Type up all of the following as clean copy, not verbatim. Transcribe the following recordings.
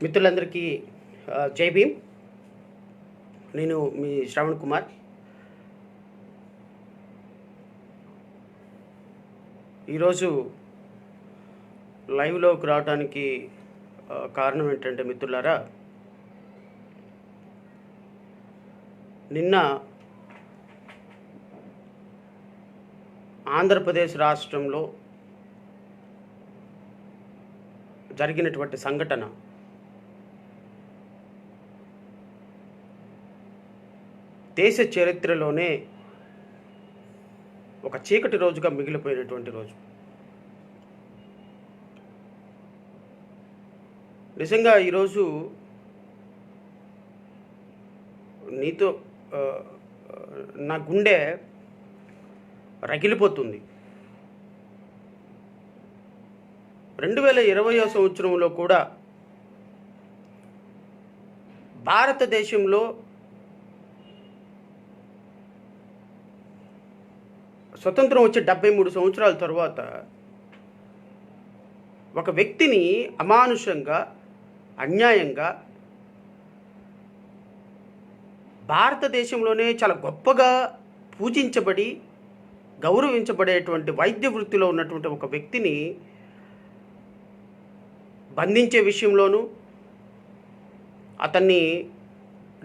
మిత్రులందరికీ జై భీమ్. నేను మీ శ్రవణ్ కుమార్. ఈరోజు లైవ్లోకి రావడానికి కారణం ఏంటంటే మిత్రులారా, నిన్న ఆంధ్రప్రదేశ్ రాష్ట్రంలో జరిగినటువంటి సంఘటన దేశ చరిత్రలోనే ఒక చీకటి రోజుగా మిగిలిపోయినటువంటి రోజు. నిజంగా ఈరోజు నీతో నా గుండె రగిలిపోతుంది. 2020వ సంవత్సరంలో కూడా భారతదేశంలో స్వతంత్రం వచ్చే 73 సంవత్సరాల తర్వాత ఒక వ్యక్తిని అమానుషంగా, అన్యాయంగా భారతదేశంలోనే చాలా గొప్పగా పూజించబడి గౌరవించబడేటువంటి వైద్య వృత్తిలో ఉన్నటువంటి ఒక వ్యక్తిని బంధించే విషయంలోనూ, అతన్ని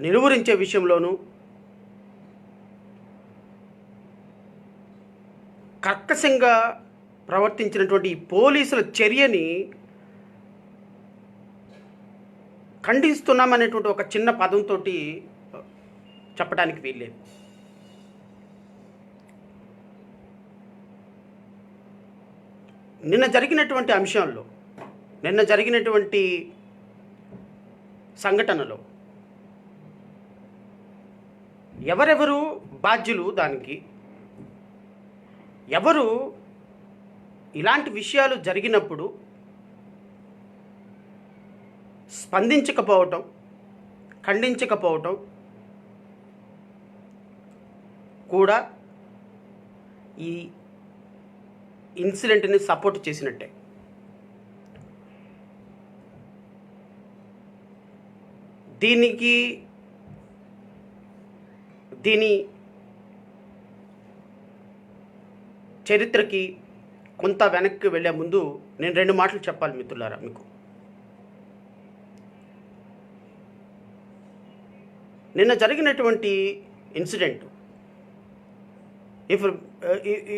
నిలువరించే విషయంలోనూ కర్కశంగా ప్రవర్తించినటువంటి ఈ పోలీసుల చర్యని ఖండిస్తున్నామనేటువంటి ఒక చిన్న పదంతో చెప్పడానికి వీల్లేదు. నిన్న జరిగినటువంటి సంఘటనలో ఎవరెవరు బాధ్యులు, దానికి ఎవరు ఇలాంటి విషయాలు జరిగినప్పుడు స్పందించకపోవటం, ఖండించకపోవటం కూడా ఈ ఇన్సిడెంట్ని సపోర్ట్ చేసినట్టే. దీని చరిత్రకి కొంత వెనక్కి వెళ్ళే ముందు నేను 2 మాటలు చెప్పాలి మిత్రులారా మీకు. నిన్న జరిగినటువంటి incident,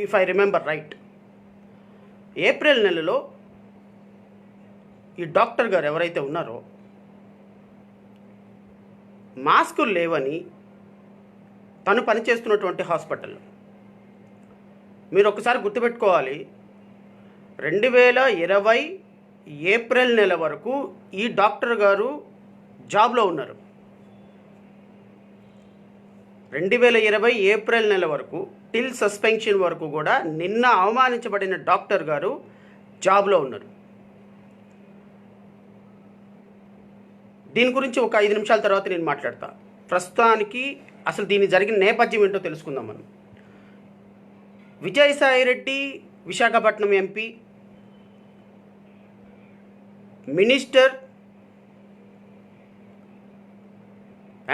if I remember right, April నెలలో ఈ డాక్టర్ గారు ఎవరైతే ఉన్నారో మాస్కులు లేవని తను పనిచేస్తున్నటువంటి హాస్పిటల్లో, మీరు ఒకసారి గుర్తుపెట్టుకోవాలి, 2020 ఏప్రిల్ నెల వరకు ఈ డాక్టర్ గారు జాబ్లో ఉన్నారు. 2020 ఏప్రిల్ నెల వరకు, టిల్ సస్పెన్షన్ వరకు కూడా నిన్న అవమానించబడిన డాక్టర్ గారు జాబ్లో ఉన్నారు. దీని గురించి ఒక 5 నిమిషాల తర్వాత నేను మాట్లాడతా. ప్రస్తుతానికి అసలు దీని జరిగిన నేపథ్యం ఏంటో తెలుసుకుందాం మనం. విజయసాయిరెడ్డి విశాఖపట్నం ఎంపీ, మినిస్టర్,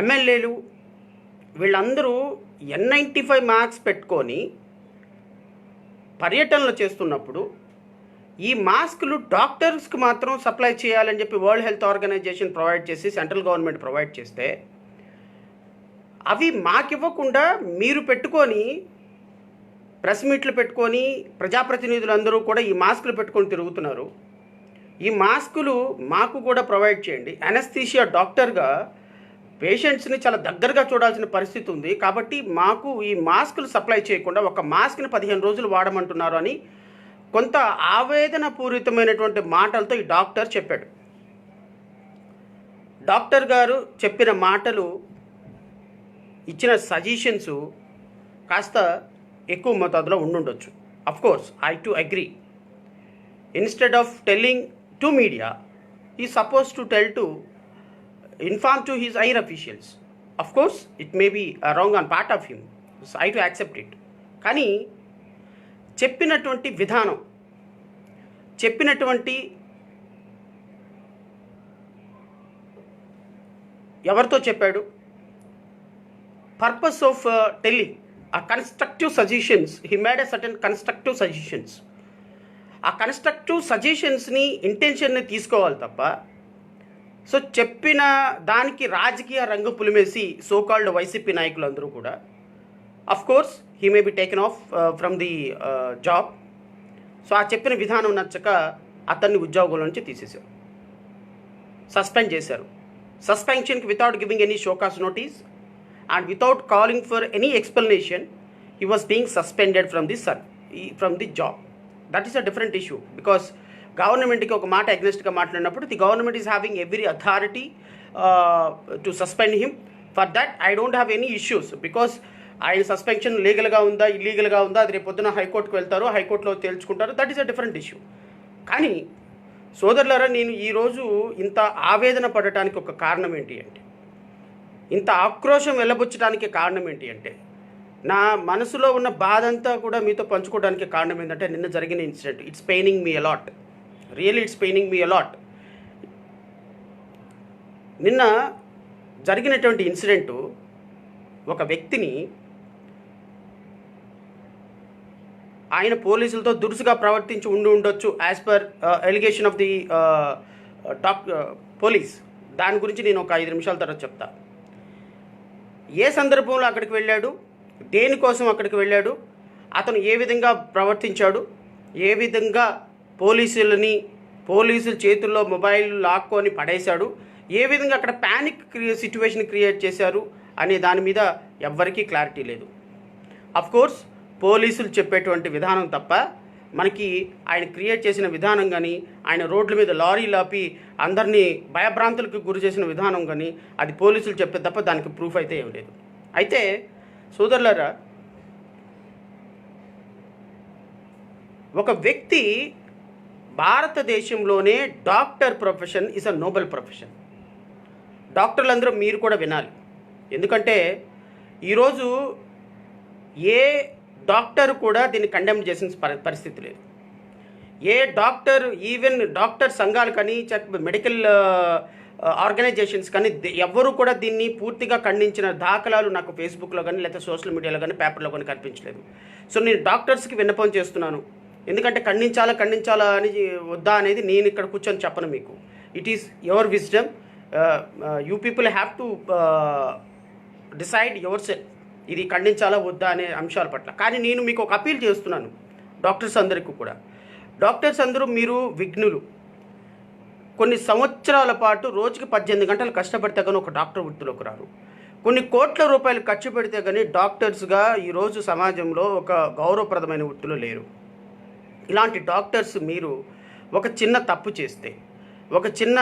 ఎమ్మెల్యేలు వీళ్ళందరూ N95 మార్క్స్ పెట్టుకొని పర్యటనలు చేస్తున్నప్పుడు ఈ మాస్కులు డాక్టర్స్కి మాత్రం సప్లై చేయాలని చెప్పి వరల్డ్ హెల్త్ ఆర్గనైజేషన్ ప్రొవైడ్ చేసి, సెంట్రల్ గవర్నమెంట్ ప్రొవైడ్ చేస్తే, అవి మాకివ్వకుండా మీరు పెట్టుకొని ప్రెస్ మీట్లు పెట్టుకొని ప్రజాప్రతినిధులందరూ కూడా ఈ మాస్కులు పెట్టుకొని తిరుగుతున్నారు. ఈ మాస్కులు మాకు కూడా ప్రొవైడ్ చేయండి. అనస్థీషియా డాక్టర్గా పేషెంట్స్ని చాలా దగ్గరగా చూడాల్సిన పరిస్థితి ఉంది, కాబట్టి మాకు ఈ మాస్కులు సప్లై చేయకుండా ఒక మాస్క్ని 15 రోజులు వాడమంటున్నారు అని కొంత ఆవేదన పూరితమైనటువంటి మాటలతో ఈ డాక్టర్ చెప్పాడు. డాక్టర్ గారు చెప్పిన మాటలు, ఇచ్చిన సజెషన్స్ కాస్త ఎక్కువ మోతాదులో ఉండుండొచ్చు. Of course I to agree. Instead of telling to media, he suppose to tell to inform to his higher officials. Of course it may be wrong on part of him, I to accept it. కానీ చెప్పినటువంటి విధానం, చెప్పినటువంటి ఎవరితో చెప్పాడు? Purpose of telling a constructive suggestions, he made a certain constructive suggestions. ఆ కన్స్ట్రక్టివ్ సజెషన్స్ని, ఇంటెన్షన్ని తీసుకోవాలి తప్ప, సో చెప్పిన దానికి రాజకీయ రంగు పులిమేసి సోకాల్డ్ వైసీపీ నాయకులందరూ కూడా of course he may be taken of from the job. So ఆ చెప్పిన విధానం నచ్చక అతన్ని ఉద్యోగంలో నుంచి తీసేశారు, సస్పెండ్ చేశారు. సస్పెన్షన్కి without giving any show cause notice and without calling for any explanation he was being suspended from the job. That is a different issue. Because గవర్నమెంట్కి ఒక మాట అగ్నెస్ట్గా మాట్లాడినప్పుడు the government is having every authority to suspend him. For that I don't have any issues. Because ఆయన suspension లీగల్గా ఉందా, ఇల్లీగల్గా ఉందా, అది రేపు పొద్దున హైకోర్టుకు వెళ్తారు, హైకోర్టులో తేల్చుకుంటారు. That is a different issue. కానీ సోదరులారా, నేను ఈరోజు ఇంత ఆవేదన పడటానికి ఒక కారణం ఏంటి అంటే, ఇంత ఆక్రోశం వెళ్ళబుచ్చడానికి కారణం ఏంటి అంటే, నా మనసులో ఉన్న బాధ అంతా కూడా మీతో పంచుకోవడానికి కారణం ఏంటంటే, నిన్న జరిగిన incident. It's paining me a lot, really it's paining me a lot. నిన్న జరిగినటువంటి ఇన్సిడెంటు ఒక వ్యక్తిని ఆయన పోలీసులతో దురుసుగా ప్రవర్తించి ఉండొచ్చు as per allegation of the police. దాని గురించి నేను ఒక 5 నిమిషాల తర్వాత చెప్తా. ఏ సందర్భంలో అక్కడికి వెళ్ళాడు, దేనికోసం అక్కడికి వెళ్ళాడు, అతను ఏ విధంగా ప్రవర్తించాడు, ఏ విధంగా పోలీసుల చేతుల్లో మొబైల్ లాక్కొని పడేశాడు, ఏ విధంగా అక్కడ ప్యానిక్ సిచ్యువేషన్ క్రియేట్ చేశారు అనే దాని మీద ఎవ్వరికీ క్లారిటీ లేదు. అఫ్ కోర్స్ పోలీసులు చెప్పేటువంటి విధానం తప్ప మనకి ఆయన క్రియేట్ చేసిన విధానం కానీ, ఆయన రోడ్ల మీద లారీలు ఆపి అందరినీ భయభ్రాంతులకు గురి చేసిన విధానం కానీ, అది పోలీసులు చెప్పే తప్ప దానికి ప్రూఫ్ అయితే ఏం లేదు. అయితే సోదరులారా, ఒక వ్యక్తి భారతదేశంలోనే doctor profession is a noble profession. డాక్టర్లందరూ మీరు కూడా వినాలి. ఎందుకంటే ఈరోజు ఏ డాక్టర్ కూడా దీన్ని కండెమ్ చేసిన పరిస్థితి లేదు. ఏ డాక్టర్, ఈవెన్ డాక్టర్ సంఘాలు కానీ, మెడికల్ ఆర్గనైజేషన్స్ కానీ ఎవ్వరూ కూడా దీన్ని పూర్తిగా ఖండించిన దాఖలాలు నాకు ఫేస్బుక్లో కానీ, లేకపోతే సోషల్ మీడియాలో కానీ, పేపర్లో కానీ కనిపించలేదు. సో నేను డాక్టర్స్కి విన్నపం చేస్తున్నాను. ఎందుకంటే ఖండించాలా అని వద్దా అనేది నేను ఇక్కడ కూర్చొని చెప్పను మీకు. It is your wisdom. You people have to decide your self, ఇది ఖండించాలా వద్దా అనే అంశాల పట్ల. కానీ నేను మీకు ఒక అపీల్ చేస్తున్నాను డాక్టర్స్ అందరికీ కూడా. డాక్టర్స్ అందరూ మీరు విఘ్నులు. కొన్ని సంవత్సరాల పాటు రోజుకి 18 గంటలు కష్టపడితే కానీ ఒక డాక్టర్ వృత్తిలోకి రారు. కొన్ని కోట్ల రూపాయలు ఖర్చు పెడితే కానీ డాక్టర్స్గా ఈరోజు సమాజంలో ఒక గౌరవప్రదమైన వృత్తిలో లేరు. ఇలాంటి డాక్టర్స్ మీరు ఒక చిన్న తప్పు చేస్తే, ఒక చిన్న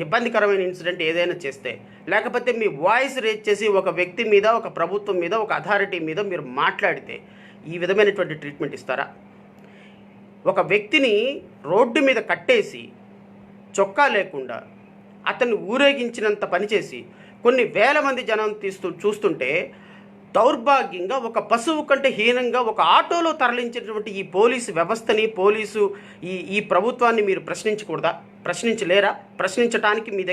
ఇబ్బందికరమైన ఇన్సిడెంట్ ఏదైనా చేస్తే, లేకపోతే మీ వాయిస్ రేజ్ చేసి ఒక వ్యక్తి మీద, ఒక ప్రభుత్వం మీద, ఒక అథారిటీ మీద మీరు మాట్లాడితే ఈ విధమైనటువంటి ట్రీట్మెంట్ ఇస్తారా? ఒక వ్యక్తిని రోడ్డు మీద కట్టేసి చొక్కా లేకుండా అతన్ని ఊరేగించినంత పనిచేసి కొన్ని వేల మంది జనం చూస్తుంటే దౌర్భాగ్యంగా ఒక పశువు కంటే హీనంగా ఒక ఆటోలో తరలించినటువంటి ఈ పోలీసు వ్యవస్థని, ఈ ప్రభుత్వాన్ని మీరు ప్రశ్నించకూడదా? ప్రశ్నించలేరా? ప్రశ్నించడానికి మీ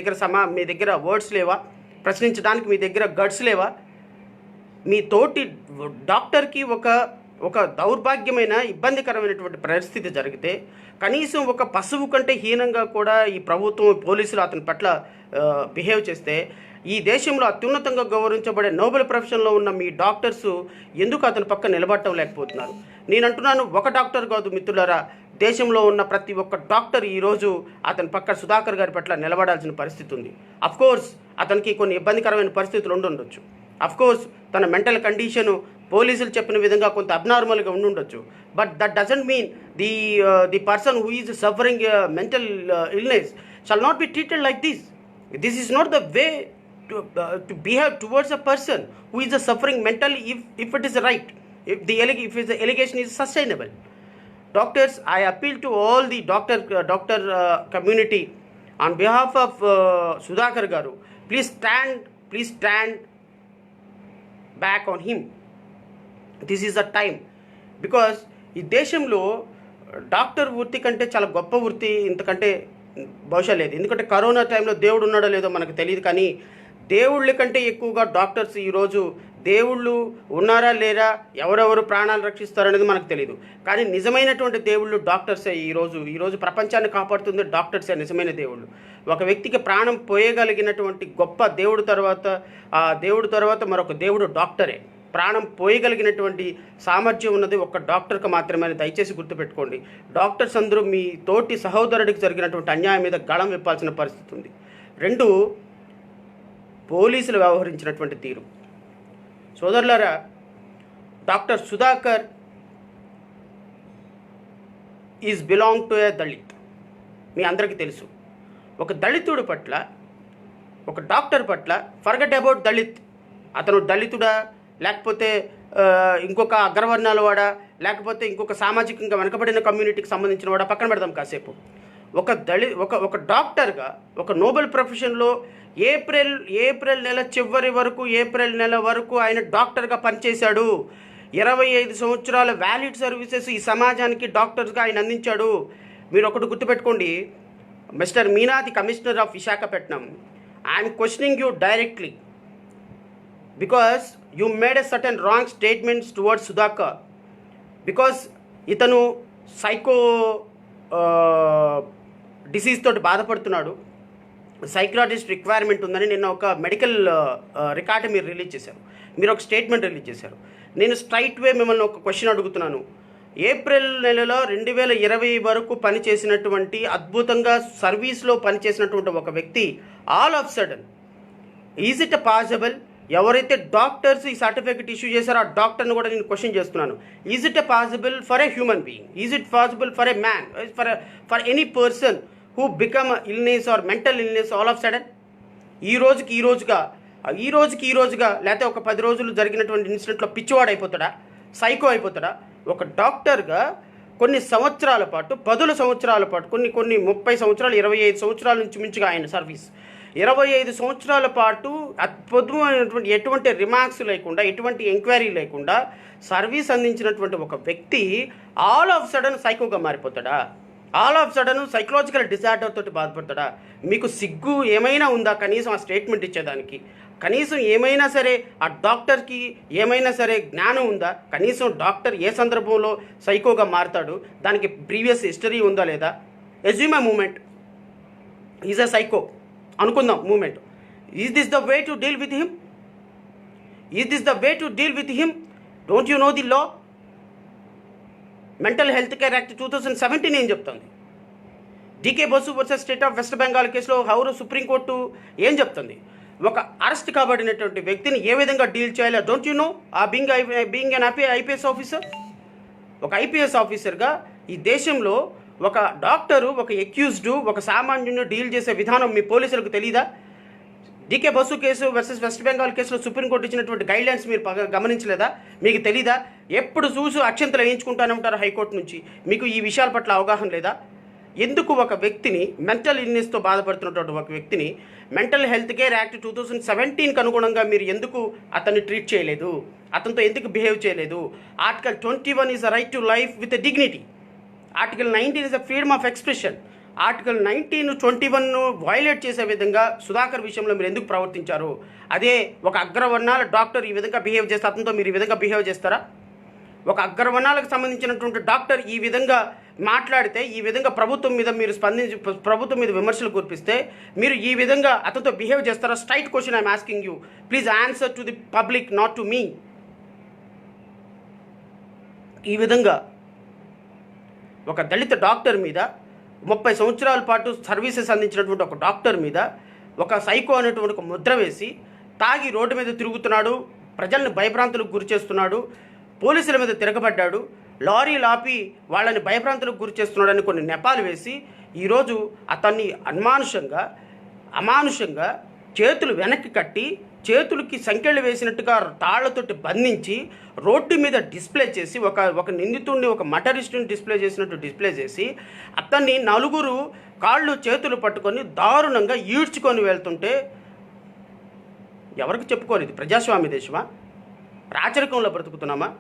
దగ్గర వర్డ్స్ లేవా? ప్రశ్నించడానికి మీ దగ్గర గట్స్ లేవా? మీ తోటి డాక్టర్కి ఒక దౌర్భాగ్యమైన, ఇబ్బందికరమైనటువంటి పరిస్థితి జరిగితే కనీసం ఒక పశువు కంటే హీనంగా కూడా ఈ ప్రభుత్వం, పోలీసులు అతని పట్ల బిహేవ్ చేస్తే, ఈ దేశంలో అత్యున్నతంగా గౌరవించబడే నోబెల్ ప్రొఫెషన్లో ఉన్న మీ డాక్టర్స్ ఎందుకు అతని పక్క నిలబడటం లేకపోతున్నారు? నేను అంటున్నాను, ఒక డాక్టర్ కాదు మిత్రులారా, దేశంలో ఉన్న ప్రతి ఒక్క డాక్టర్ ఈరోజు అతని పక్క సుధాకర్ గారి పట్ల నిలబడాల్సిన పరిస్థితి ఉంది. అఫ్కోర్స్ అతనికి కొన్ని ఇబ్బందికరమైన పరిస్థితులు ఉండొచ్చు. అఫ్కోర్స్ తన మెంటల్ కండిషను పోలీసులు చెప్పిన విధంగా కొంత అబ్నార్మల్గా ఉండొచ్చు. But that doesn't mean the person who is suffering mental illness shall not be treated like this. This is not the way to behave towards a person who is suffering mentally, if it is right, if the allegation is sustainable. Doctors, I appeal to all the doctor community on behalf of Sudhakar garu, please stand back on him. This is the time, because ఈ దేశంలో doctor వృత్తి కంటే చాలా గొప్ప వృత్తి ఇంతకంటే బహుశా లేదు. ఎందుకంటే కరోనా టైంలో దేవుడు ఉన్నాడో లేదో మనకు తెలియదు, కానీ దేవుళ్ళ కంటే ఎక్కువగా డాక్టర్స్ ఈరోజు దేవుళ్ళు ఉన్నారా లేరా, ఎవరెవరు ప్రాణాలు రక్షిస్తారనేది మనకు తెలియదు. కానీ నిజమైనటువంటి దేవుళ్ళు డాక్టర్సే. ఈరోజు ప్రపంచాన్ని కాపాడుతుంది డాక్టర్సే నిజమైన దేవుళ్ళు. ఒక వ్యక్తికి ప్రాణం పోయగలిగినటువంటి గొప్ప దేవుడు తర్వాత మరొక దేవుడు డాక్టరే. ప్రాణం పోయగలిగినటువంటి సామర్థ్యం ఉన్నది ఒక్క డాక్టర్కి మాత్రమే. దయచేసి గుర్తుపెట్టుకోండి. డాక్టర్స్ అందరూ మీ తోటి సహోదరుడికి జరిగినటువంటి అన్యాయం మీద గళం విప్పాల్సిన పరిస్థితి ఉంది. 2, పోలీసులు వ్యవహరించినటువంటి తీరు. సోదరులారా, doctor Sudhakar is belong to a Dalit. మీ అందరికీ తెలుసు. ఒక దళితుడి పట్ల, ఒక డాక్టర్ పట్ల, ఫర్గెట్ అబౌట్ దళిత్, అతను దళితుడా లేకపోతే ఇంకొక అగ్రవర్ణాల వాడా లేకపోతే ఇంకొక సామాజికంగా వెనకబడిన కమ్యూనిటీకి సంబంధించిన వాడా పక్కన పెడదాం కాసేపు. ఒక డాక్టర్గా ఒక నోబెల్ ప్రొఫెషన్లో ఏప్రిల్ నెల చివరి వరకు, ఏప్రిల్ నెల వరకు ఆయన డాక్టర్గా పనిచేశాడు. 25 సంవత్సరాల వ్యాలిడ్ సర్వీసెస్ ఈ సమాజానికి డాక్టర్స్గా ఆయన అందించాడు. మీరు ఒకటి గుర్తుపెట్టుకోండి, mister Meenadi, commissioner of Visakhapatnam, I'm questioning you directly because you made a certain wrong statements towards Sudhakar. Because ఇతను సైకో డిసీజ్ తోటి బాధపడుతున్నాడు, సైక్రాటిస్ట్ రిక్వైర్మెంట్ ఉందని నిన్న ఒక మెడికల్ రికార్డు మీరు రిలీజ్ చేశారు, మీరు ఒక స్టేట్మెంట్ రిలీజ్ చేశారు. నేను స్ట్రైట్ వే మిమ్మల్ని ఒక క్వశ్చన్ అడుగుతున్నాను. ఏప్రిల్ నెలలో 2020 వరకు పనిచేసినటువంటి, అద్భుతంగా సర్వీస్లో పనిచేసినటువంటి ఒక వ్యక్తి all of sudden, is it possible? ఎవరైతే డాక్టర్స్ ఈ సర్టిఫికెట్ ఇష్యూ చేశారో ఆ డాక్టర్ని కూడా నేను క్వశ్చన్ చేస్తున్నాను. Is it possible for a human being, is it possible for a man, for any person who become illness are mental illness all of sudden? ఈ రోజుకి ఈ రోజుగా లేకపోతే ఒక 10 రోజులు జరిగినటువంటి ఇన్సిడెంట్లో పిచ్చివాడు అయిపోతాడా, సైకో అయిపోతాడా? ఒక డాక్టర్గా కొన్ని సంవత్సరాల పాటు, 10 సంవత్సరాల పాటు, కొన్ని 30 సంవత్సరాలు, 25 సంవత్సరాల నుంచి మించిగా ఆయన సర్వీస్, 25 సంవత్సరాల పాటు అద్భుతమైనటువంటి ఎటువంటి రిమార్క్స్ లేకుండా, ఎటువంటి ఎంక్వైరీ లేకుండా సర్వీస్ అందించినటువంటి ఒక వ్యక్తి ఆల్ ఆఫ్ సడన్ సైకోగా మారిపోతాడా? All of sudden psychological disorder తోటి బాధపడతాడా? మీకు సిగ్గు ఏమైనా ఉందా కనీసం ఆ స్టేట్మెంట్ ఇచ్చేదానికి? కనీసం ఏమైనా సరే ఆ డాక్టర్కి ఏమైనా సరే జ్ఞానం ఉందా? కనీసం డాక్టర్ ఏ సందర్భంలో సైకోగా మారుతాడు, దానికి ప్రీవియస్ హిస్టరీ ఉందా లేదా? Assume a moment is a psycho అనుకుందాం moment. Is this the way to deal with him? Is this the way to deal with him? Don't you know the law? Mental health care act 2017 ఏం చెప్తుంది? DK Basu versus state of West Bengal కేసులో supreme court ఏం చెప్తుంది? ఒక arrest కాబడినటువంటి వ్యక్తిని ఏ విధంగా deal చేయాలో don't you no? ఆ బీయింగ్ అన్ ఐపీఎస్ ఆఫీసర్, ఒక ఐపీఎస్ ఆఫీసర్గా ఈ దేశంలో ఒక డాక్టరు, ఒక ఎక్యూజ్డ్, ఒక సామాన్యుని డీల్ చేసే విధానం మీ పోలీసులకు తెలీదా? డీకే బసు కేసు వర్సెస్ వెస్ట్ బెంగాల్ కేసులో సుప్రీంకోర్టు ఇచ్చినటువంటి గైడ్లైన్స్ మీరు గమనించలేదా? మీకు తెలీదా? ఎప్పుడు చూసి అక్షంతలు వేయించుకుంటూనే ఉంటారు హైకోర్టు నుంచి. మీకు ఈ విషయాల పట్ల అవగాహన లేదా? ఎందుకు ఒక వ్యక్తిని, మెంటల్ ఇల్నెస్తో బాధపడుతున్నటువంటి ఒక వ్యక్తిని మెంటల్ హెల్త్ కేర్ యాక్ట్ 2017కి అనుగుణంగా మీరు ఎందుకు అతన్ని ట్రీట్ చేయలేదు? అతనితో ఎందుకు బిహేవ్ చేయలేదు? Article 21 is a right to life with a dignity. Article 19 is a freedom of expression. Article 19, 21 violate చేసే విధంగా సుధాకర్ విషయంలో మీరు ఎందుకు ప్రవర్తించారు? అదే ఒక అగ్రవర్ణాల డాక్టర్ ఈ విధంగా బిహేవ్ చేస్తే అతనితో మీరు ఈ విధంగా బిహేవ్ చేస్తారా? ఒక అగ్రవర్ణాలకు సంబంధించినటువంటి డాక్టర్ ఈ విధంగా మాట్లాడితే, ఈ విధంగా ప్రభుత్వం మీద మీరు ప్రభుత్వం మీద విమర్శలు కురిపిస్తే మీరు ఈ విధంగా అతనితో బిహేవ్ చేస్తారా? Straight question I'm asking you. Please answer to the public, not to me. ఈ విధంగా ఒక దళిత డాక్టర్ మీద, 30 సంవత్సరాల పాటు సర్వీసెస్ అందించినటువంటి ఒక డాక్టర్ మీద ఒక సైకో అనేటువంటి ఒక ముద్ర వేసి తాగి రోడ్డు మీద తిరుగుతున్నాడు, ప్రజల్ని భయభ్రాంతులకు గురి చేస్తున్నాడు, పోలీసుల మీద తిరగబడ్డాడు, లారీలు ఆపి వాళ్ళని భయభ్రాంతులకు గురి చేస్తున్నాడని కొన్ని నెపాలు వేసి ఈరోజు అతన్ని అమానుషంగా చేతులు వెనక్కి కట్టి, చేతులకి సంకెళ్ళు వేసినట్టుగా తాళ్లతోటి బంధించి రోడ్డు మీద డిస్ప్లే చేసి, ఒక నిందితుడిని, ఒక మటరిస్టుని డిస్ప్లే చేసి అతన్ని నలుగురు కాళ్ళు చేతులు పట్టుకొని దారుణంగా ఈడ్చుకొని వెళ్తుంటే ఎవరికి చెప్పుకోరు? ఇది ప్రజాస్వామ్య దేశమా? రాచరికంలో బ్రతుకుతున్నామా?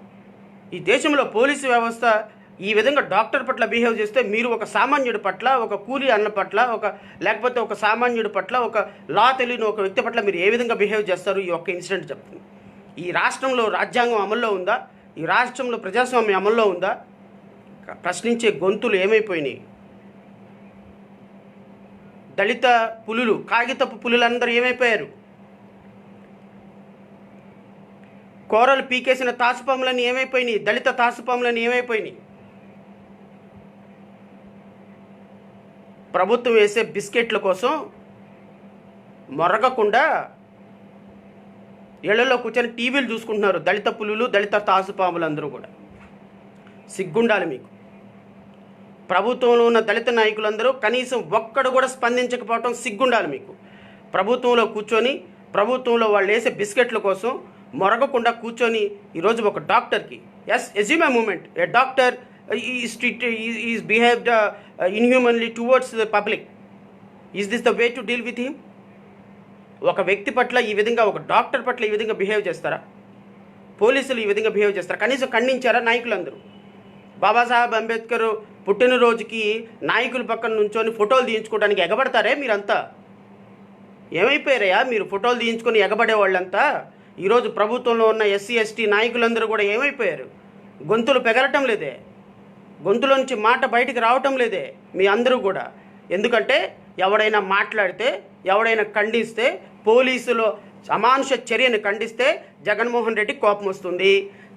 ఈ దేశంలో పోలీసు వ్యవస్థ ఈ విధంగా డాక్టర్ పట్ల బిహేవ్ చేస్తే మీరు ఒక సామాన్యుడి పట్ల, ఒక కూలీ అన్న పట్ల, లేకపోతే ఒక సామాన్యుడి పట్ల, ఒక లా తెలియని ఒక వ్యక్తి పట్ల మీరు ఏ విధంగా బిహేవ్ చేస్తారు? ఈ ఒక్క ఇన్సిడెంట్ చెప్తుంది. ఈ రాష్ట్రంలో రాజ్యాంగం అమల్లో ఉందా? ఈ రాష్ట్రంలో ప్రజాస్వామ్యం అమల్లో ఉందా? ప్రశ్నించే గొంతులు ఏమైపోయినాయి? దళిత పులులు, కాగితపు పులులందరూ ఏమైపోయారు? కోరలు పీకేసిన తాసుపాములని ఏమైపోయినాయి? దళిత తాసుపాములని ఏమైపోయినాయి? ప్రభుత్వం వేసే బిస్కెట్ల కోసం మొరగకుండా ఇళ్లలో కూర్చొని టీవీలు చూసుకుంటున్నారు దళిత పులులు, దళిత తాసుపాములందరూ కూడా. సిగ్గుండాలి మీకు. ప్రభుత్వంలో ఉన్న దళిత నాయకులందరూ కనీసం ఒక్కడు కూడా స్పందించకపోవటం సిగ్గుండాలి మీకు. ప్రభుత్వంలో కూర్చొని ప్రభుత్వంలో వాళ్ళు వేసే బిస్కెట్ల కోసం మొరగకుండా కూర్చొని ఈరోజు ఒక డాక్టర్కి, assume a moment, a doctor is behaved inhumanly towards the public. Is this the way to deal with him? ఒక వ్యక్తి పట్ల ఈ విధంగా, ఒక డాక్టర్ పట్ల ఈ విధంగా బిహేవ్ చేస్తారా? పోలీసులు ఈ విధంగా బిహేవ్ చేస్తారా? కనీసం ఖండించారా నాయకులందరూ? బాబాసాహెబ్ అంబేద్కర్ పుట్టినరోజుకి నాయకుల పక్కన నుంచొని ఫోటోలు తీయించుకోవడానికి ఎగబడతారే మీరంతా? ఏమైపోయారయ్యా మీరు ఫోటోలు తీయించుకొని ఎగబడే వాళ్ళంతా? ఈరోజు ప్రభుత్వంలో ఉన్న ఎస్సీ ఎస్టీ నాయకులందరూ కూడా ఏమైపోయారు? గొంతులు పెగలటం లేదే, గొంతులో నుంచి మాట బయటికి రావటం లేదే మీ అందరూ కూడా. ఎందుకంటే ఎవడైనా మాట్లాడితే, ఎవడైనా ఖండిస్తే, పోలీసులు అమానుష చర్యను ఖండిస్తే జగన్మోహన్ రెడ్డి కోపం వస్తుంది.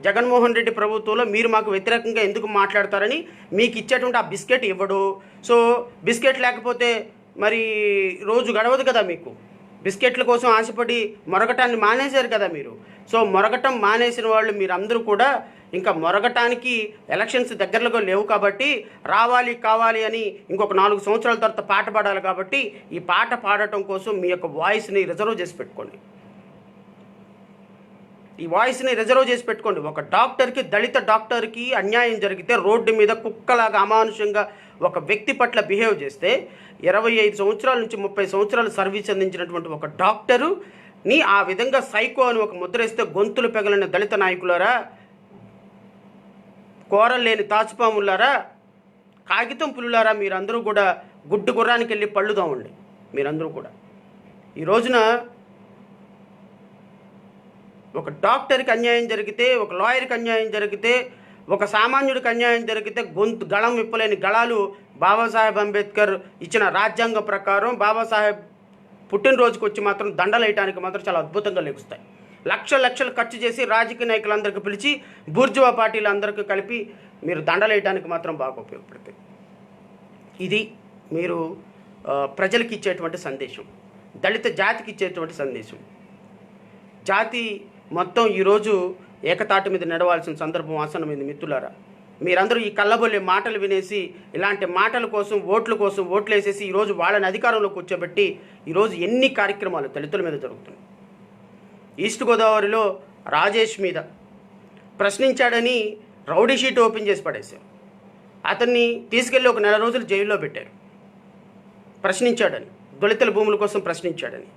జగన్మోహన్ రెడ్డి ప్రభుత్వంలో మీరు మాకు వ్యతిరేకంగా ఎందుకు మాట్లాడతారని మీకు ఇచ్చేటువంటి ఆ బిస్కెట్ ఇవ్వడు. సో బిస్కెట్ లేకపోతే మరి రోజు గడవదు కదా మీకు. బిస్కెట్ల కోసం ఆశపడి మొరగటాన్ని మానేశారు కదా మీరు. సో మొరగటం మానేసిన వాళ్ళు మీరందరూ కూడా ఇంకా మొరగటానికి ఎలక్షన్స్ దగ్గరలో లేవు కాబట్టి, రావాలి కావాలి అని ఇంకొక 4 సంవత్సరాల తర్వాత పాట పాడాలి కాబట్టి ఈ పాట పాడటం కోసం మీ యొక్క వాయిస్ని రిజర్వ్ చేసి పెట్టుకోండి. ఈ వాయిస్ని రిజర్వ్ చేసి పెట్టుకోండి. ఒక డాక్టర్కి, దళిత డాక్టర్కి అన్యాయం జరిగితే రోడ్డు మీద కుక్కలాగా అమానుషంగా ఒక వ్యక్తి పట్ల బిహేవ్ చేస్తే 25 సంవత్సరాల నుంచి 30 సంవత్సరాలు సర్వీస్ అందించినటువంటి ఒక డాక్టరుని ఆ విధంగా సైకో అని ఒక ముద్రేస్తే గొంతులు పెగలిన దళిత నాయకులారా, కోరలు లేని తాచుపాములారా, కాగితం పులులారా, మీరందరూ కూడా గుడ్డు గుర్రానికి వెళ్ళి పళ్ళు తోమండి. మీరందరూ కూడా ఈ రోజున ఒక డాక్టర్కి అన్యాయం జరిగితే, ఒక లాయర్కి అన్యాయం జరిగితే, ఒక సామాన్యుడికి అన్యాయం జరిగితే గళం విప్పలేని గళాలు బాబాసాహెబ్ అంబేద్కర్ ఇచ్చిన రాజ్యాంగం ప్రకారం బాబాసాహెబ్ పుట్టినరోజుకి వచ్చి మాత్రం దండలు వేయడానికి మాత్రం చాలా అద్భుతంగా లెగుస్తాయి. లక్షలు ఖర్చు చేసి రాజకీయ నాయకులందరికీ పిలిచి బూర్జువా పార్టీలందరికీ కలిపి మీరు దండలు వేయడానికి మాత్రం బాగా ఉపయోగపడతాయి. ఇది మీరు ప్రజలకు ఇచ్చేటువంటి సందేశం, దళిత జాతికి ఇచ్చేటువంటి సందేశం. జాతి మొత్తం ఈరోజు ఏకతాటి మీద నడవాల్సిన సందర్భం ఆసన్నమైంది మిత్రులారా. మీరందరూ ఈ కళ్ళబొల్లే మాటలు వినేసి, ఇలాంటి మాటల కోసం, ఓట్ల కోసం ఓట్లు వేసేసి ఈరోజు వాళ్ళని అధికారంలో కూర్చోబెట్టి ఈరోజు ఎన్ని కార్యక్రమాలు దళితుల మీద జరుగుతున్నాయి. ఈస్ట్ గోదావరిలో రాజేష్ మీద ప్రశ్నించాడని రౌడీ షీట్ ఓపెన్ చేసి పడేశారు. అతన్ని తీసుకెళ్ళి ఒక 1 నెల రోజులు జైల్లో పెట్టారు. ప్రశ్నించాడని, దళితుల భూముల కోసం ప్రశ్నించాడని.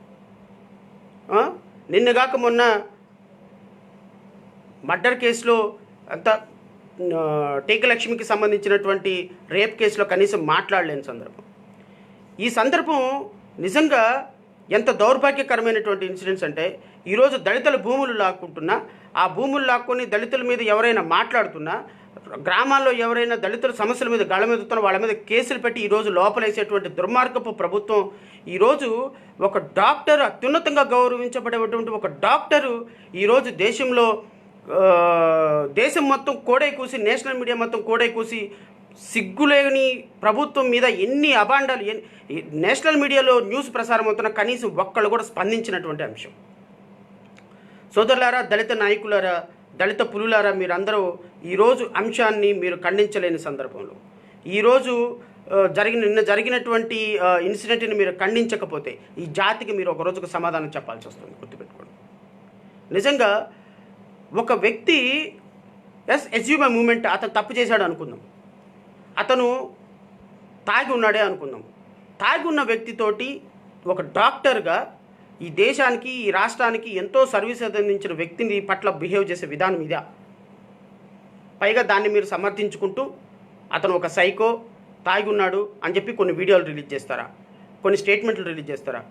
నిన్నగాక మొన్న మర్డర్ కేసులో అంత టేకలక్ష్మికి సంబంధించినటువంటి రేప్ కేసులో కనీసం మాట్లాడలేని సందర్భం. ఈ సందర్భం నిజంగా ఎంత దౌర్భాగ్యకరమైనటువంటి ఇన్సిడెంట్స్ అంటే, ఈరోజు దళితుల భూములు లాక్కుంటున్నా, ఆ భూములు లాక్కొని దళితుల మీద ఎవరైనా మాట్లాడుతున్నా, గ్రామాల్లో ఎవరైనా దళితుల సమస్యల మీద గళమెదుతున్న వాళ్ళ మీద కేసులు పెట్టి ఈరోజు లోపలేసేటువంటి దుర్మార్గపు ప్రభుత్వం. ఈరోజు ఒక డాక్టర్, అత్యున్నతంగా గౌరవించబడేటువంటి ఒక డాక్టరు ఈరోజు దేశం మొత్తం కోడై కూసి, నేషనల్ మీడియా మొత్తం కోడై కూసి సిగ్గులేని ప్రభుత్వం మీద ఎన్ని అభాండాలు, నేషనల్ మీడియాలో న్యూస్ ప్రసారం అవుతున్న కనీసం ఒక్కళ్ళు కూడా స్పందించినటువంటి అంశం. సోదరులారా, దళిత నాయకులారా, దళిత పులులారా, మీరందరూ ఈరోజు అంశాన్ని మీరు ఖండించలేని సందర్భంలో, ఈరోజు నిన్న జరిగినటువంటి ఇన్సిడెంట్ని మీరు ఖండించకపోతే ఈ జాతికి మీరు ఒక రోజుకు సమాధానం చెప్పాల్సి వస్తుంది. గుర్తుపెట్టుకోండి. నిజంగా ఒక వ్యక్తి assume a moment, అతను తప్పు చేశాడు అనుకుందాం, అతను తాగి ఉన్నాడే అనుకుందాం. తాగి ఉన్న వ్యక్తితోటి ఒక డాక్టర్గా ఈ దేశానికి, ఈ రాష్ట్రానికి ఎంతో సర్వీస్ అందించిన వ్యక్తిని పట్ల బిహేవ్ చేసే విధానం ఇదా? పైగా దాన్ని మీరు సమర్థించుకుంటూ అతను ఒక సైకో, తాగి ఉన్నాడు అని చెప్పి కొన్ని వీడియోలు రిలీజ్ చేస్తారా, కొన్ని స్టేట్మెంట్లు రిలీజ్ చేస్తారా?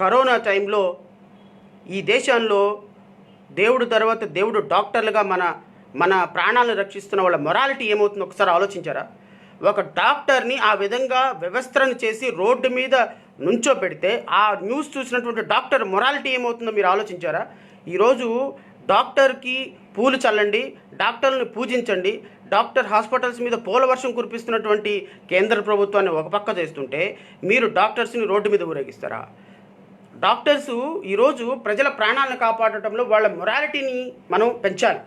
కరోనా టైంలో ఈ దేశంలో దేవుడు తర్వాత దేవుడు డాక్టర్లుగా మన ప్రాణాలను రక్షిస్తున్న వాళ్ళ మొరాలిటీ ఏమవుతుందో ఒకసారి ఆలోచించారా? ఒక డాక్టర్ని ఆ విధంగా వ్యవస్థను చేసి రోడ్డు మీద నుంచోబెడితే ఆ న్యూస్ చూసినటువంటి డాక్టర్ మొరాలిటీ ఏమవుతుందో మీరు ఆలోచించారా? ఈరోజు డాక్టర్కి పూలు చల్లండి, డాక్టర్ని పూజించండి, డాక్టర్ హాస్పిటల్స్ మీద పూల వర్షం కురిపిస్తున్నటువంటి కేంద్ర ప్రభుత్వాన్ని ఒక పక్క చేస్తుంటే మీరు డాక్టర్స్ని రోడ్డు మీద ఊరేగిస్తారా? డాక్టర్సు ఈరోజు ప్రజల ప్రాణాలను కాపాడటంలో వాళ్ళ మొరాలిటీని మనం పెంచాలి.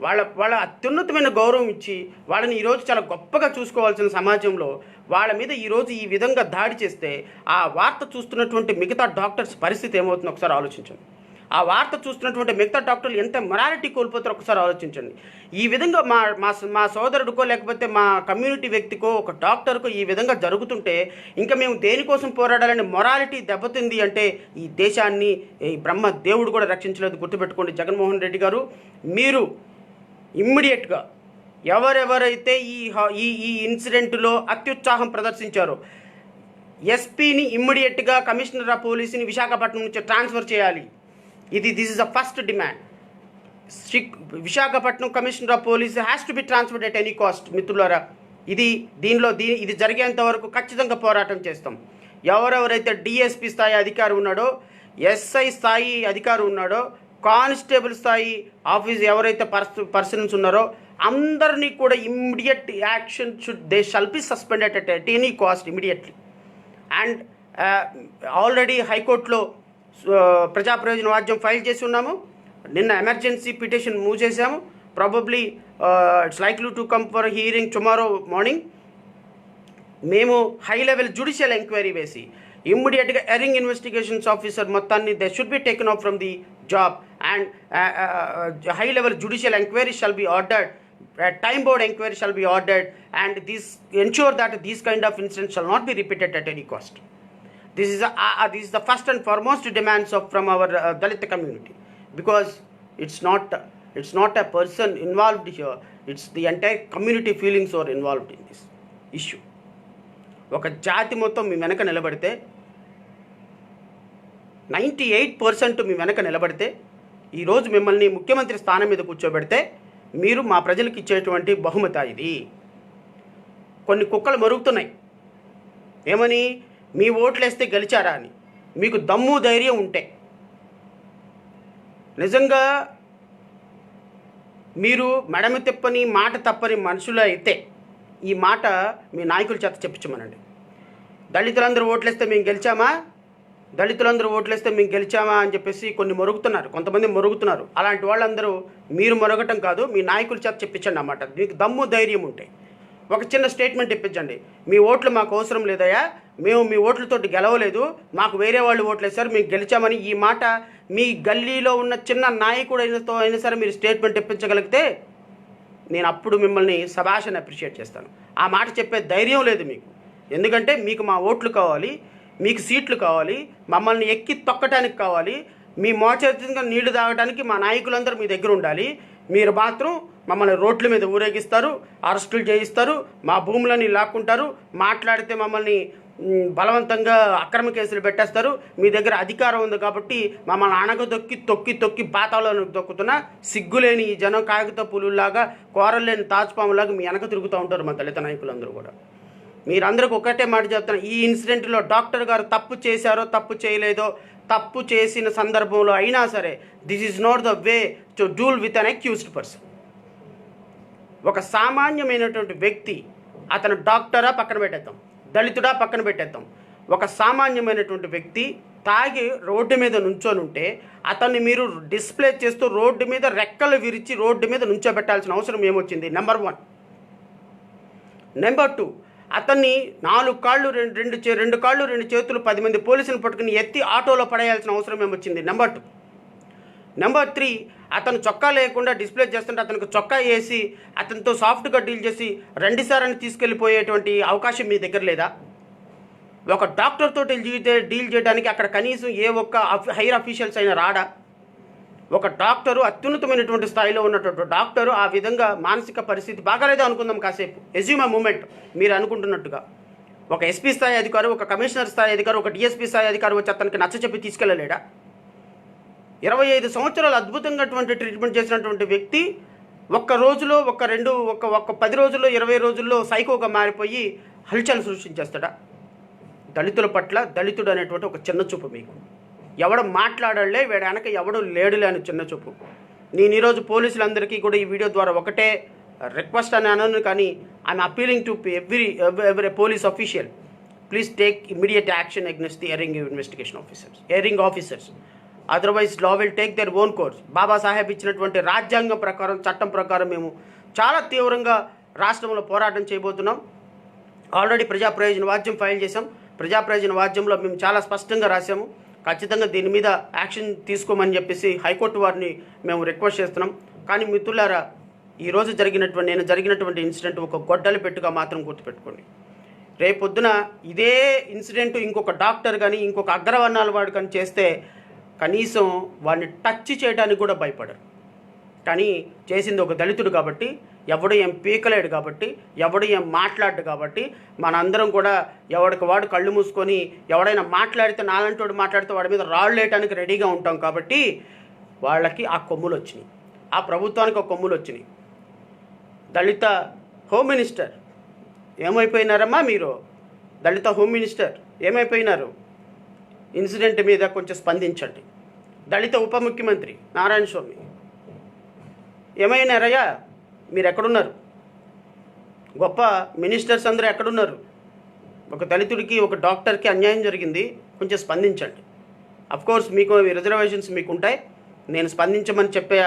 వాళ్ళ అత్యున్నతమైన గౌరవం ఇచ్చి వాళ్ళని ఈరోజు చాలా గొప్పగా చూసుకోవాల్సిన సమాజంలో వాళ్ళ మీద ఈరోజు ఈ విధంగా దాడి చేస్తే ఆ వార్త చూస్తున్నటువంటి మిగతా డాక్టర్స్ పరిస్థితి ఏమవుతుందో ఒకసారి ఆలోచించండి. ఆ వార్త చూస్తున్నటువంటి మిగతా డాక్టర్లు ఎంత మొరాలిటీ కోల్పోతారో ఒకసారి ఆలోచించండి. ఈ విధంగా మా సోదరుడికో లేకపోతే మా కమ్యూనిటీ వ్యక్తికో ఒక డాక్టర్కో ఈ విధంగా జరుగుతుంటే ఇంకా మేము దేనికోసం పోరాడాలని మొరాలిటీ దెబ్బతింది అంటే ఈ దేశాన్ని ఈ బ్రహ్మ దేవుడు కూడా రక్షించలేదు. గుర్తుపెట్టుకోండి జగన్మోహన్ రెడ్డి గారు, మీరు ఇమ్మీడియట్గా ఎవరెవరైతే ఈ ఇన్సిడెంట్లో అత్యుత్సాహం ప్రదర్శించారో ఎస్పీని ఇమ్మీడియట్గా కమిషనర్ ఆఫ్ పోలీసుని విశాఖపట్నం నుంచి ట్రాన్స్ఫర్ చేయాలి. This is the first demand. Visakhapatnam commissioner of police has to be transferred at any cost. మిత్రులారా, ఇది జరిగేంత వరకు ఖచ్చితంగా పోరాటం చేస్తాం. ఎవరెవరైతే డిఎస్పీ స్థాయి అధికారి ఉన్నాడో, ఎస్ఐ స్థాయి అధికారి ఉన్నాడో, కానిస్టేబుల్ స్థాయి ఆఫీస్ ఎవరైతే పర్సన్స్ ఉన్నారో అందరినీ కూడా immediate action they shall be suspended at any cost immediately. And already హైకోర్టులో ప్రజా ప్రయోజన వాద్యం ఫైల్ చేసి ఉన్నాము. నిన్న ఎమర్జెన్సీ పిటిషన్ మూవ్ చేశాము. Probably it's likely to come for hearing tomorrow morning. మేము హై లెవెల్ జ్యుడిషియల్ ఎంక్వైరీ వేసి ఇమ్మీడియట్గా ఎరింగ్ ఇన్వెస్టిగేషన్స్ ఆఫీసర్ మొత్తాన్ని they should be taken of from the job and high level judicial inquiry shall be ordered, time board inquiry shall be ordered, and this ensure that these kind of incidents shall not be repeated at any cost. This is the first and foremost demands from our Dalit community, because it's not a person involved here, it's the entire community feelings are involved in this issue. ఒక జాతి మొత్తం మీ వెనక నిలబడితే 98% మీ వెనక నిలబడితే ఈరోజు మిమ్మల్ని ముఖ్యమంత్రి స్థానం మీద కూర్చోబెడితే మీరు మా ప్రజలకు ఇచ్చేటువంటి బహుమతి ఇది. కొన్ని కుక్కలు మరుగుతున్నాయి ఏమని, మీ ఓట్లేస్తే గెలిచారా అని. మీకు దమ్ము ధైర్యం ఉంటే నిజంగా మీరు మెడమ తిప్పని మాట తప్పని మనుషులు అయితే ఈ మాట మీ నాయకుల చేత చెప్పించమనండి. దళితులందరూ ఓట్లేస్తే మేము గెలిచామా, దళితులందరూ ఓట్లేస్తే మేము గెలిచామా అని చెప్పేసి కొంతమంది మొరుగుతున్నారు. అలాంటి వాళ్ళందరూ మీరు మొరగటం కాదు, మీ నాయకుల చేత చెప్పించండి అన్నమాట. మీకు దమ్ము ధైర్యం ఉంటాయి. ఒక చిన్న స్టేట్మెంట్ ఇప్పించండి, మీ ఓట్లు మాకు అవసరం లేదయ్యా, మేము మీ ఓట్లతోటి గెలవలేదు, మాకు వేరే వాళ్ళు ఓట్లేసారు, మేము గెలిచామని ఈ మాట మీ గల్లీలో ఉన్న చిన్న నాయకుడు అయినా సరే మీరు స్టేట్మెంట్ ఇప్పించగలిగితే నేను అప్పుడు మిమ్మల్ని శభాషని అప్రిషియేట్ చేస్తాను. ఆ మాట చెప్పే ధైర్యం లేదు మీకు. ఎందుకంటే మీకు మా ఓట్లు కావాలి, మీకు సీట్లు కావాలి, మమ్మల్ని ఎక్కి తొక్కటానికి కావాలి, మీ మోచేతంగా నీళ్లు తాగడానికి మా నాయకులందరూ మీ దగ్గర ఉండాలి. మీరు మాత్రం మమ్మల్ని రోడ్ల మీద ఊరేగిస్తారు, అరెస్టులు చేయిస్తారు, మా భూములని లాక్కుంటారు, మాట్లాడితే మమ్మల్ని బలవంతంగా అక్రమ కేసులు పెట్టేస్తారు. మీ దగ్గర అధికారం ఉంది కాబట్టి మమ్మల్ని అణగదొక్కి తొక్కి బాతాలను దొక్కుతున్నా సిగ్గులేని ఈ జనం కాగిత పులులాగా కోరలేని తాజ్పాములాగా మీ వెనక తిరుగుతూ ఉంటారు మా దళిత నాయకులందరూ కూడా. మీరందరికీ ఒకటే మాట చెప్తాను, ఈ ఇన్సిడెంట్లో డాక్టర్ గారు తప్పు చేశారో తప్పు చేయలేదో, తప్పు చేసిన సందర్భంలో అయినా సరే this is not the way to deal with an accused person. ఒక సామాన్యమైనటువంటి వ్యక్తి, అతను డాక్టరా పక్కన పెట్టేద్దాం, దళితుడా పక్కన పెట్టేద్దాం, ఒక సామాన్యమైనటువంటి వ్యక్తి తాగి రోడ్డు మీద నుంచొని ఉంటే అతన్ని మీరు డిస్ప్లే చేస్తూ రోడ్డు మీద రెక్కలు విరిచి రోడ్డు మీద నుంచోబెట్టాల్సిన అవసరం ఏమొచ్చింది? నెంబర్ 1. నెంబర్ 2, అతన్ని 4 కాళ్ళు 2 కాళ్ళు 2 చేతులు 10 మంది పోలీసులను పట్టుకుని ఎత్తి ఆటోలో పడేయాల్సిన అవసరం ఏమొచ్చింది? నెంబర్ 2. నెంబర్ 3, అతను చొక్కా లేకుండా డిస్ప్లే చేస్తుంటే అతనికి చొక్కా వేసి అతనితో సాఫ్ట్గా డీల్ చేసి రండి సార్ అని తీసుకెళ్ళిపోయేటువంటి అవకాశం మీ దగ్గర లేదా? ఒక డాక్టర్ తోటి డీల్ చేయడానికి అక్కడ కనీసం ఏ ఒక్క హైయర్ అఫీషియల్స్ అయినా రాడా? ఒక డాక్టరు, అత్యున్నతమైనటువంటి స్థాయిలో ఉన్నటువంటి డాక్టరు ఆ విధంగా మానసిక పరిస్థితి బాగాలేదో అనుకుందాం కాసేపు, ఎజ్యూమ్ ఆ మూమెంట్ మీరు అనుకుంటున్నట్టుగా. ఒక ఎస్పీ స్థాయి అధికారి, ఒక కమిషనర్ స్థాయి అధికారి, ఒక డిఎస్పీ స్థాయి అధికారి వచ్చి అతనికి నచ్చచెప్పి తీసుకెళ్ళలేడా? 25 సంవత్సరాలు అద్భుతంగా ట్రీట్మెంట్ చేసినటువంటి వ్యక్తి ఒక్క రోజులో, ఒక 10 రోజుల్లో, 20 రోజుల్లో సైకోగా మారిపోయి హల్చల్ సృష్టించేస్తాడా? దళితుల పట్ల దళితుడు అనేటువంటి ఒక చిన్న చూపు మీకు. ఎవడు మాట్లాడాలే వీడు వెనక ఎవడు లేడులే అని చిన్న చూపు. నేను ఈరోజు పోలీసులందరికీ కూడా ఈ వీడియో ద్వారా ఒకటే రిక్వెస్ట్ అని అనను, కానీ I'm appealing to every police official, please take immediate action against the erring officers. Otherwise law will take their own course. Babasaheb ఇచ్చినటువంటి రాజ్యాంగం ప్రకారం, చట్టం ప్రకారం మేము చాలా తీవ్రంగా రాష్ట్రంలో పోరాటం చేయబోతున్నాం. ఆల్రెడీ ప్రజా ప్రయోజన వాద్యం ఫైల్ చేసాం. ప్రజా ప్రయోజన వాద్యంలో మేము చాలా స్పష్టంగా రాసాము, ఖచ్చితంగా దీని మీద యాక్షన్ తీసుకోమని చెప్పేసి హైకోర్టు వారిని మేము రిక్వెస్ట్ చేస్తున్నాం. కానీ మిత్రులారా, ఈరోజు జరిగినటువంటి ఇన్సిడెంట్ ఒక గొడ్డలి పెట్టుగా మాత్రం గుర్తుపెట్టుకోండి. రేపొద్దున ఇదే ఇన్సిడెంట్ ఇంకొక డాక్టర్ కానీ, ఇంకొక అగ్రవర్ణాల వాడు కానీ చేస్తే కనీసం వాడిని టచ్ చేయడానికి కూడా భయపడరు. కానీ చేసింది ఒక దళితుడు కాబట్టి, ఎవడు ఏం పీకలేడు కాబట్టి, ఎవడు ఏం మాట్లాడు కాబట్టి, మనందరం కూడా ఎవడికి వాడు కళ్ళు మూసుకొని ఎవడైనా మాట్లాడితే, నాలంటోడు మాట్లాడితే వాడి మీద రాళ్ళు వేయడానికి రెడీగా ఉంటాం. కాబట్టి వాళ్ళకి ఆ కొమ్ములు వచ్చినాయి, ఆ ప్రభుత్వానికి ఆ కొమ్ములు వచ్చినాయి. దళిత హోమ్ మినిస్టర్ ఏమైపోయినారమ్మా మీరు? దళిత హోమ్ మినిస్టర్ ఏమైపోయినారు? ఇన్సిడెంట్ మీద కొంచెం స్పందించండి. దళిత ఉప ముఖ్యమంత్రి నారాయణ స్వామి ఏమైనారయ్యా? మీరు ఎక్కడున్నారు? గొప్ప మినిస్టర్స్ అందరూ ఎక్కడున్నారు? ఒక దళితుడికి, ఒక డాక్టర్కి అన్యాయం జరిగింది, కొంచెం స్పందించండి. అఫ్కోర్స్ మీకు రిజర్వేషన్స్ మీకు ఉంటాయి, నేను స్పందించమని చెప్పే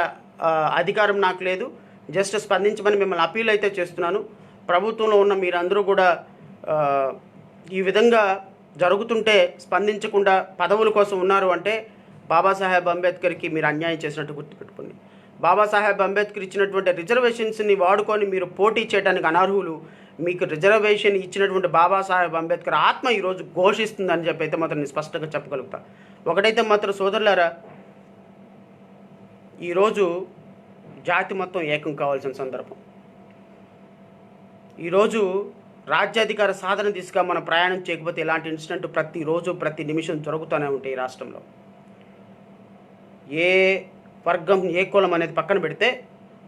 అధికారం నాకు లేదు. జస్ట్ స్పందించమని మిమ్మల్ని అపీల్ అయితే చేస్తున్నాను. ప్రభుత్వంలో ఉన్న మీరందరూ కూడా ఈ విధంగా జరుగుతుంటే స్పందించకుండా పదవుల కోసం ఉన్నారు అంటే బాబాసాహెబ్ అంబేద్కర్కి మీరు అన్యాయం చేసినట్టు గుర్తుపెట్టుకోండి. బాబాసాహెబ్ అంబేద్కర్ ఇచ్చినటువంటి రిజర్వేషన్స్ని వాడుకొని మీరు పోటీ చేయడానికి అనర్హులు. మీకు రిజర్వేషన్ ఇచ్చినటువంటి బాబాసాహెబ్ అంబేద్కర్ ఆత్మ ఈరోజు ఘోషిస్తుందని చెప్పి అయితే మాత్రం నేను స్పష్టంగా చెప్పగలుగుతా. ఒకటైతే మాత్రం సోదరులారా, ఈరోజు జాతి మొత్తం ఏకం కావాల్సిన సందర్భం. ఈరోజు రాజ్యాధికార సాధన దిశగా మనం ప్రయాణం చేయకపోతే ఇలాంటి ఇన్సిడెంట్ ప్రతిరోజు, ప్రతి నిమిషం జరుగుతూనే ఉంటాయి ఈ రాష్ట్రంలో. ఏ వర్గం, ఏ కులం అనేది పక్కన పెడితే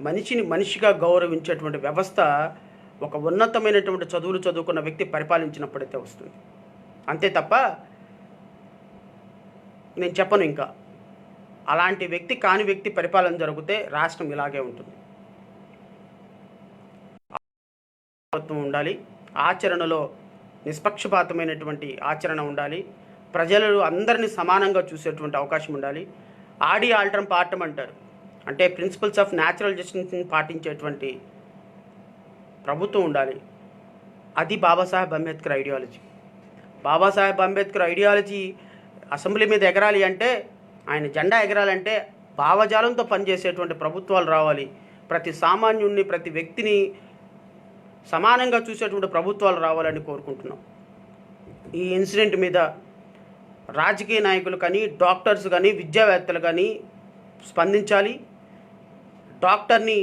మనిషిని మనిషిగా గౌరవించేటువంటి వ్యవస్థ ఒక ఉన్నతమైనటువంటి చదువులు చదువుకున్న వ్యక్తి పరిపాలించినప్పుడైతే వస్తుంది. అంతే తప్ప నేను చెప్పను. ఇంకా అలాంటి వ్యక్తి కాని వ్యక్తి పరిపాలన జరిగితే రాష్ట్రం ఇలాగే ఉంటుంది. ఉండాలి, ఆచరణలో నిష్పక్షపాతమైనటువంటి ఆచరణ ఉండాలి, ప్రజలు అందరినీ సమానంగా చూసేటువంటి అవకాశం ఉండాలి. ఆడి ఆల్టరం పాఠం అంటారు, అంటే ప్రిన్సిపల్స్ ఆఫ్ న్యాచురల్ జస్టిస్ని పాటించేటువంటి ప్రభుత్వం ఉండాలి. అది Babasaheb Ambedkar ideology. Babasaheb Ambedkar ideology assembly మీద ఎగరాలి అంటే, ఆయన జెండా ఎగరాలంటే భావజాలంతో పనిచేసేటువంటి ప్రభుత్వాలు రావాలి. ప్రతి సామాన్యుడిని, ప్రతి వ్యక్తిని సమానంగా చూసేటువంటి ప్రభుత్వాలు రావాలని కోరుకుంటున్నాం. ఈ ఇన్సిడెంట్ మీద రాజకీయ నాయకులు కానీ, డాక్టర్స్ కానీ, విద్యావేత్తలు కానీ స్పందించాలి. డాక్టర్ని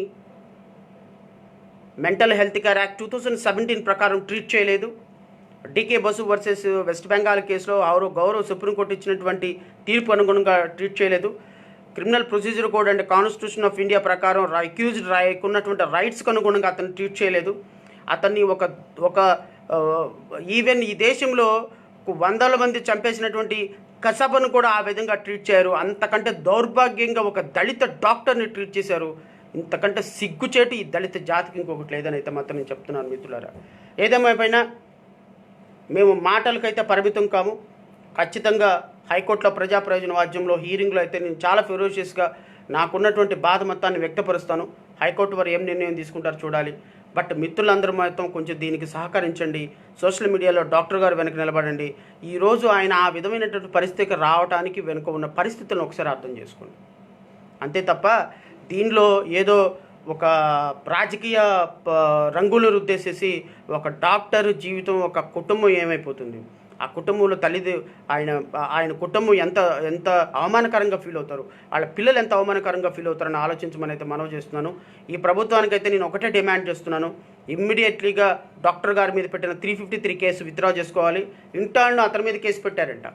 మెంటల్ హెల్త్ కేర్ యాక్ట్ 2017 ప్రకారం ట్రీట్ చేయలేదు. డీకే బసు వర్సెస్ వెస్ట్ బెంగాల్ కేసులో గౌరవ సుప్రీంకోర్టు ఇచ్చినటువంటి తీర్పు అనుగుణంగా ట్రీట్ చేయలేదు. Criminal procedure code and constitution of India ప్రకారం అక్యూజ్డ్ ఉన్నటువంటి రైట్స్కి అనుగుణంగా అతను ట్రీట్ చేయలేదు. అతన్ని ఒక ఈవెన్ ఈ దేశంలో 100 మంది చంపేసినటువంటి కసబను కూడా ఆ విధంగా ట్రీట్ చేయరు. అంతకంటే దౌర్భాగ్యంగా ఒక దళిత డాక్టర్ని ట్రీట్ చేశారు. ఇంతకంటే సిగ్గుచేటు ఈ దళిత జాతికి ఇంకొకటి లేదని అయితే మాత్రం నేను చెప్తున్నాను మిత్రులారా. ఏదేమైనా మేము మాటలకైతే పరిమితం కాము. ఖచ్చితంగా హైకోర్టులో ప్రజా ప్రయోజన వాద్యంలో హీరింగ్లో అయితే నేను చాలా ఫెరోషియస్గా నాకున్నటువంటి బాధ మొత్తాన్ని వ్యక్తపరుస్తాను. హైకోర్టు వారు ఏం నిర్ణయం తీసుకుంటారో చూడాలి. బట్ మిత్రులందరూ మొత్తం కొంచెం దీనికి సహకరించండి. సోషల్ మీడియాలో డాక్టర్ గారు వెనక నిలబడండి. ఈరోజు ఆయన ఆ విధమైనటువంటి పరిస్థితికి రావడానికి వెనుక ఉన్న పరిస్థితులను ఒకసారి అర్థం చేసుకోండి. అంతే తప్ప దీనిలో ఏదో ఒక రాజకీయ రంగులు రుద్దేసేసి ఒక డాక్టర్ జీవితం, ఒక కుటుంబం ఏమైపోతుంది. ఆ కుటుంబంలో ఆయన ఆయన కుటుంబం ఎంత ఎంత అవమానకరంగా ఫీల్ అవుతారు, వాళ్ళ పిల్లలు ఎంత అవమానకరంగా ఫీల్ అవుతారని ఆలోచించమని అయితే మనవి చేస్తున్నాను. ఈ ప్రభుత్వానికైతే నేను ఒకటే డిమాండ్ చేస్తున్నాను, ఇమ్మీడియట్లీగా డాక్టర్ గారి మీద పెట్టిన 353 కేసు విత్డ్రా చేసుకోవాలి. ఇంటర్న్లో అతని మీద కేసు పెట్టారంట,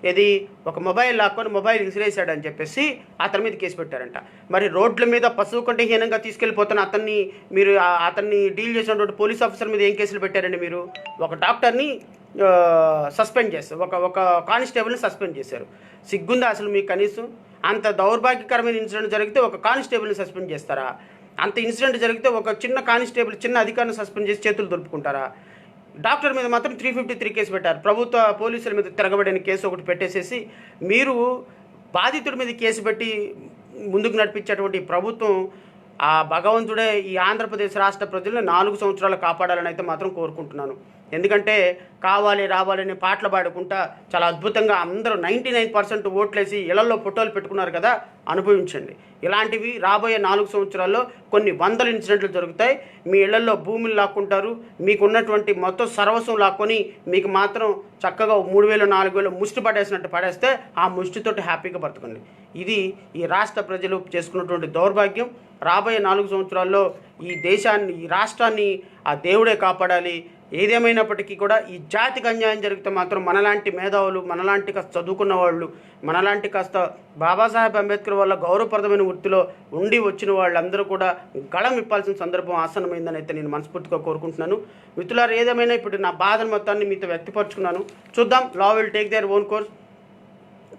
ఏది ఒక మొబైల్ లాక్కొని మొబైల్ విసిరేసాడని చెప్పేసి అతని మీద కేసు పెట్టారంట. మరి రోడ్ల మీద పశువు కంటే హీనంగా తీసుకెళ్ళిపోతున్న అతన్ని డీల్ చేసినటువంటి పోలీస్ ఆఫీసర్ మీద ఏం కేసులు పెట్టారండి మీరు? ఒక డాక్టర్ని సస్పెండ్ చేస్తారు, ఒక కానిస్టేబుల్ని సస్పెండ్ చేశారు. సిగ్గుందా అసలు మీకు కనీసం? అంత దౌర్భాగ్యకరమైన ఇన్సిడెంట్ జరిగితే ఒక కానిస్టేబుల్ని సస్పెండ్ చేస్తారా? అంత ఇన్సిడెంట్ జరిగితే ఒక చిన్న కానిస్టేబుల్ చిన్న అధికారిని సస్పెండ్ చేసి చేతులు దులుపుకుంటారా? డాక్టర్ మీద మాత్రం 353 కేసు పెట్టారు. ప్రభుత్వ పోలీసుల మీద తిరగబడిన కేసు ఒకటి పెట్టేసేసి మీరు బాధితుడి మీద కేసు పెట్టి ముందుకు నడిపించేటువంటి ప్రభుత్వం, ఆ భగవంతుడే ఈ ఆంధ్రప్రదేశ్ రాష్ట్ర ప్రజలను 4 సంవత్సరాలు కాపాడాలని అయితే మాత్రం కోరుకుంటున్నాను. ఎందుకంటే కావాలి రావాలని పాటలు పాడుకుంటా చాలా అద్భుతంగా అందరూ 99% ఓట్లేసి ఇళ్లలో ఫోటోలు పెట్టుకున్నారు కదా, అనుభవించండి. ఇలాంటివి రాబోయే 4 సంవత్సరాల్లో కొన్ని వందల ఇన్సిడెంట్లు జరుగుతాయి. మీ ఇళ్లలో భూములు లాక్కుంటారు, మీకున్నటువంటి మొత్తం సర్వస్వం లాక్కొని మీకు మాత్రం చక్కగా 3000 4000 ముష్టి పడేసినట్టు పడేస్తే ఆ ముష్టితోటి హ్యాపీగా బ్రతకండి. ఇది ఈ రాష్ట్ర ప్రజలు చేసుకున్నటువంటి దౌర్భాగ్యం. రాబోయే 4 సంవత్సరాల్లో ఈ దేశాన్ని, ఈ రాష్ట్రాన్ని ఆ దేవుడే కాపాడాలి. ఏదేమైనప్పటికీ కూడా ఈ జాతికి అన్యాయం జరిగితే మాత్రం మనలాంటి మేధావులు, మనలాంటి కాస్త చదువుకున్న వాళ్ళు, మనలాంటి కాస్త బాబాసాహెబ్ అంబేద్కర్ వల్ల గౌరవప్రదమైన వృత్తిలో ఉండి వచ్చిన వాళ్ళందరూ కూడా గళం ఇప్పాల్సిన సందర్భం ఆసన్నమైందని అయితే నేను మనస్ఫూర్తిగా కోరుకుంటున్నాను. మిత్రులారా, ఏదేమైనా ఇప్పుడు నా బాధల మొత్తాన్ని మీతో వ్యక్తపరుచుకున్నాను. చూద్దాం, లా will take their own course.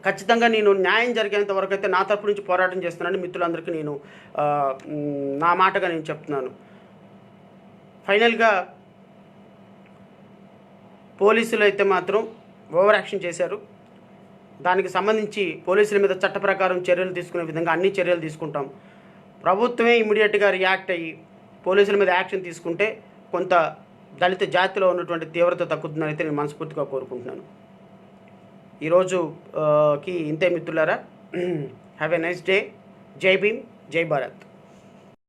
ఖచ్చితంగా నేను న్యాయం జరిగేంత వరకు అయితే నా తరపు నుంచి పోరాటం చేస్తున్నాను. మిత్రులందరికీ నేను నా మాటగా నేను చెప్తున్నాను. ఫైనల్గా పోలీసులు అయితే మాత్రం ఓవర్ యాక్షన్ చేశారు. దానికి సంబంధించి పోలీసుల మీద చట్ట ప్రకారం చర్యలు తీసుకునే విధంగా అన్ని చర్యలు తీసుకుంటాం. ప్రభుత్వమే ఇమ్మీడియట్గా రియాక్ట్ అయ్యి పోలీసుల మీద యాక్షన్ తీసుకుంటే కొంత దళిత జాతిలో ఉన్నటువంటి తీవ్రత తగ్గుతుందని అయితే నేను మనస్ఫూర్తిగా కోరుకుంటున్నాను. ఈరోజుకి ఇంతే మిత్రులారా. Have a nice day. జై భీమ్, జై భారత్.